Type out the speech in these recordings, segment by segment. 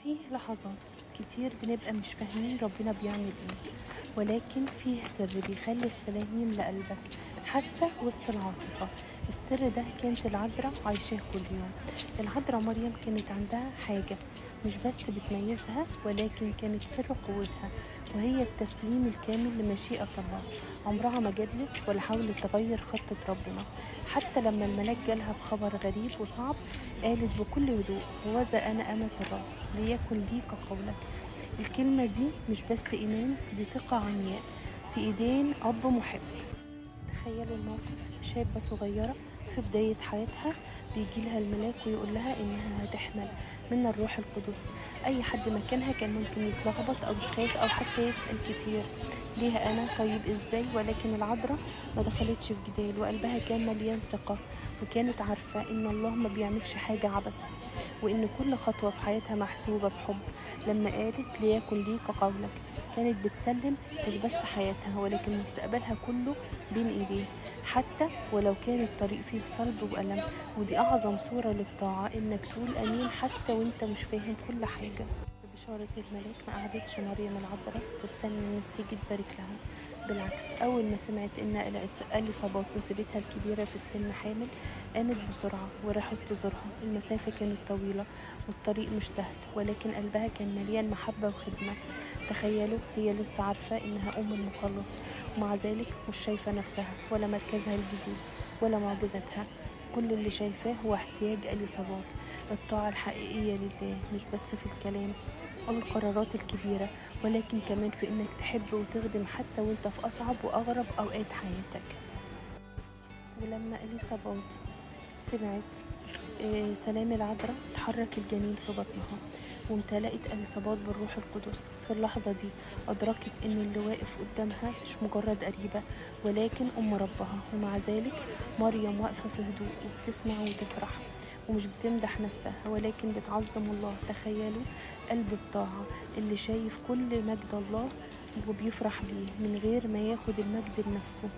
فيه لحظات كتير بنبقى مش فاهمين ربنا بيعمل ايه، ولكن فيه سر بيخلي السلام يملأ قلبك حتى وسط العاصفة. السر ده كانت العذراء عايشاه كل يوم. العذراء مريم كانت عندها حاجة مش بس بتميزها، ولكن كانت سر قوتها، وهي التسليم الكامل لمشيئة الله. عمرها ما جدلت ولا حاولت تغير خطة ربنا. حتى لما الملاك جالها بخبر غريب وصعب، قالت بكل هدوء: هوذا أنا أمة الرب، ليكن لي كقولك. الكلمة دي مش بس إيمان، دي ثقة عمياء في إيدين أب محب. تخيلوا الموقف: شابة صغيرة في بداية حياتها بيجيلها الملاك ويقول لها إنها هتحمل من الروح القدس. أي حد مكانها كان ممكن يتلخبط أو يخاف أو حتى يسأل كتير: ليها أنا؟ طيب إزاي؟ ولكن العذراء ما دخلتش في جدال، وقلبها كان مليان ثقة، وكانت عارفة إن الله ما بيعملش حاجة عبث، وإن كل خطوة في حياتها محسوبة بحب. لما قالت ليكن لي كقولك، كانت بتسلم مش بس حياتها ولكن مستقبلها كله بين ايديه، حتى ولو كان الطريق فيه صلب وألم. ودي أعظم صورة للطاعة، إنك تقول أمين حتى وإنت مش فاهم كل حاجة. ببشارة الملاك ما قعدتش مريم العذراء تستنى الناس تيجي تبارك لها. بالعكس، أول ما سمعت إن إليصابات نسبتها الكبيرة في السن حامل، قامت بسرعة وراحت تزورها. المسافة كانت طويلة والطريق مش سهل، ولكن قلبها كان مليان محبة وخدمة. تخيلوا، هي لسه عارفة إنها أم المخلص، ومع ذلك مش شايفة نفسها ولا مركزها الجديد ولا معجزتها. كل اللي شايفاه هو احتياج إليصابات. الطاعة الحقيقية لله مش بس في الكلام أو القرارات الكبيرة، ولكن كمان في إنك تحب وتخدم حتى وإنت في أصعب وأغرب أوقات حياتك. ولما إليصابات سمعت سلام العذراء، تحرك الجنين في بطنها وامتلأت إليصابات بالروح القدس. في اللحظة دي أدركت إن اللي واقف قدامها مش مجرد قريبة، ولكن أم ربها. ومع ذلك مريم واقفة في هدوء وبتسمع وتفرح، ومش بتمدح نفسها ولكن بتعظم الله. تخيلوا قلب الطاعة اللي شايف كل مجد الله وبيفرح بيه من غير ما ياخد المجد لنفسه.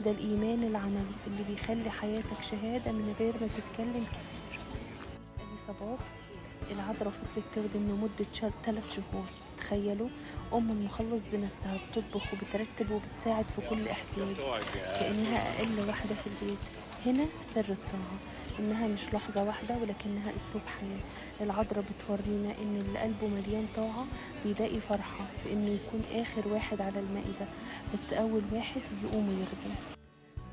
ده الإيمان العملي اللي بيخلي حياتك شهادة من غير ما تتكلم كتير. إليصابات العذراء فضلت تخدم لمدة 3 شهور. تخيلوا أم المخلص بنفسها بتطبخ وبترتب وبتساعد في كل احتياج، كأنها أقل واحدة في البيت. هنا سر الطاعة، إنها مش لحظة واحدة ولكنها أسلوب حياة. العذراء بتورينا إن اللي قلبه مليان طاعة بيلاقي فرحة في إنه يكون آخر واحد على المائدة، بس أول واحد يقوم ويخدم.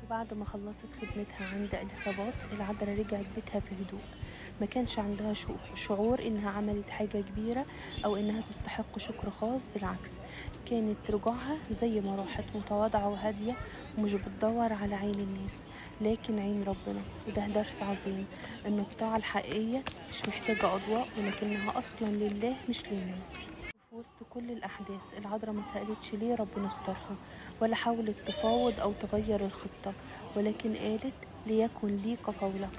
وبعد ما خلصت خدمتها عند إليصابات، العذراء رجعت بيتها في هدوء. ما كانش عندها شعور إنها عملت حاجة كبيرة أو إنها تستحق شكر خاص. بالعكس، كانت رجوعها زي ما راحت متواضعة وهادية، ومش بتدور على عين الناس لكن عين ربنا. وده درس عظيم، إن الطاعة الحقيقية مش محتاجة أضواء، ولكنها أصلا لله مش للناس. في وسط كل الأحداث، العذراء ما سألتش ليه ربنا اختارها، ولا حاولت تفاوض أو تغير الخطة، ولكن قالت ليكن لي كقولك.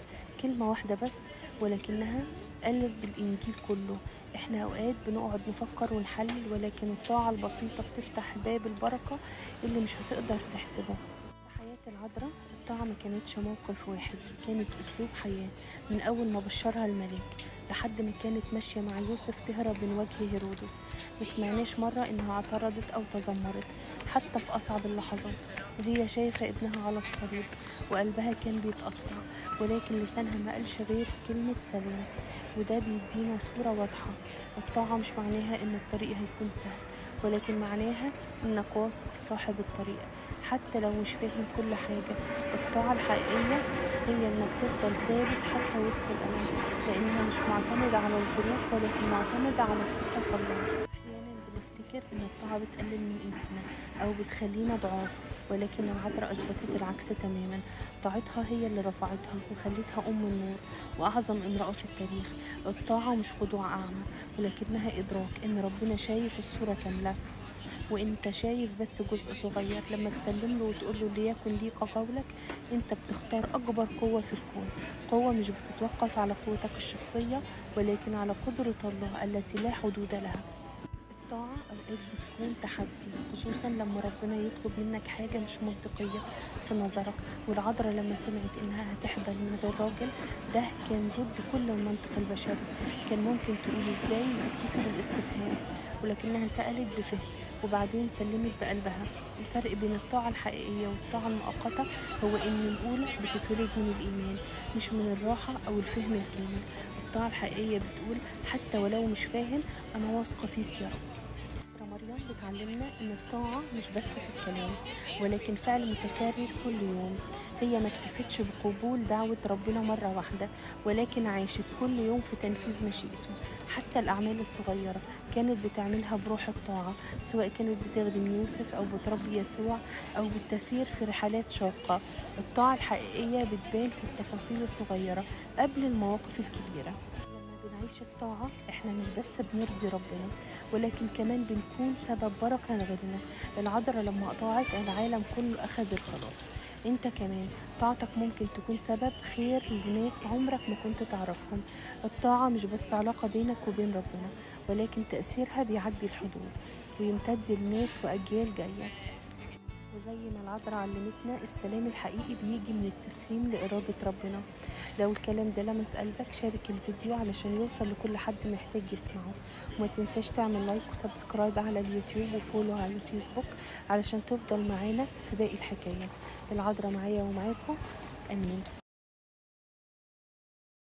كلمة واحدة بس، ولكنها قلب الإنجيل كله. إحنا أوقات بنقعد نفكر ونحلل، ولكن الطاعة البسيطة بتفتح باب البركة اللي مش هتقدر تحسبه. حياة العذراء الطاعة ما كانتش موقف واحد، كانت أسلوب حياة. من أول ما بشرها الملاك لحد ما كانت ماشية مع يوسف تهرب من وجه هيرودس، مسمعناش مرة إنها اعترضت أو تذمرت حتى في أصعب اللحظات. وهي شايفة ابنها على الصليب وقلبها كان بيتقطع، ولكن لسانها ما قالش غير كلمة سلام. وده بيدينا صورة واضحة: الطاعة مش معناها إن الطريق هيكون سهل، ولكن معناها إنك واثق في صاحب الطريق حتى لو مش فاهم كل حاجة. الطاعة الحقيقية هي إنك تفضل ثابت حتى وسط الألم، لأنها مش معتمدة على الظروف ولكن معتمدة على الثقة في الله. أحيانا بنفتكر إن الطاعة بتقلل من قيمتنا أو بتخلينا ضعاف، ولكن العذراء أثبتت العكس تماما. طاعتها هي اللي رفعتها وخلتها أم النور وأعظم امرأة في التاريخ. الطاعة مش خضوع أعمى، ولكنها إدراك إن ربنا شايف الصورة كاملة وانت شايف بس جزء صغير. لما تسلم له وتقول له ليكن لي كقولك، انت بتختار اكبر قوة في الكون، قوة مش بتتوقف على قوتك الشخصية ولكن على قدرة الله التي لا حدود لها. الطاعة أوقات بتكون تحدي، خصوصا لما ربنا يطلب منك حاجة مش منطقية في نظرك. والعذراء لما سمعت إنها هتحبل من غير راجل، ده كان ضد كل المنطق البشري. كان ممكن تقول إزاي وتكتفي بالاستفهام، ولكنها سألت بفهم وبعدين سلمت بقلبها. الفرق بين الطاعة الحقيقية والطاعة المؤقتة هو إن الأولى بتتولد من الإيمان مش من الراحة أو الفهم الكامل. الطاعة الحقيقية بتقول حتى ولو مش فاهم، أنا واثقة فيك يا رب. مريم بتعلمنا إن الطاعة مش بس في الكلام، ولكن فعل متكرر كل يوم. هي ما اكتفتش بقبول دعوة ربنا مرة واحدة، ولكن عاشت كل يوم في تنفيذ مشيئته. حتى الأعمال الصغيرة كانت بتعملها بروح الطاعة، سواء كانت بتخدم يوسف أو بتربي يسوع أو بالتسير في رحلات شاقة. الطاعة الحقيقية بتبان في التفاصيل الصغيرة قبل المواقف الكبيرة. بنعيش الطاعة احنا مش بس بنرضي ربنا، ولكن كمان بنكون سبب بركة لغيرنا. العذراء لما أطاعت العالم كله أخذ الخلاص. انت كمان طاعتك ممكن تكون سبب خير لناس عمرك ما كنت تعرفهم. الطاعة مش بس علاقة بينك وبين ربنا، ولكن تأثيرها بيعدي الحدود ويمتد لناس وأجيال جاية. وزي ما العذراء علمتنا، السلام الحقيقي بيجي من التسليم لإرادة ربنا. لو الكلام ده لمس قلبك، شارك الفيديو علشان يوصل لكل حد محتاج يسمعه. وما تنساش تعمل لايك وسبسكرايب على اليوتيوب وفولو على الفيسبوك علشان تفضل معانا في باقي الحكاية. العذراء معايا ومعاكم. أمين.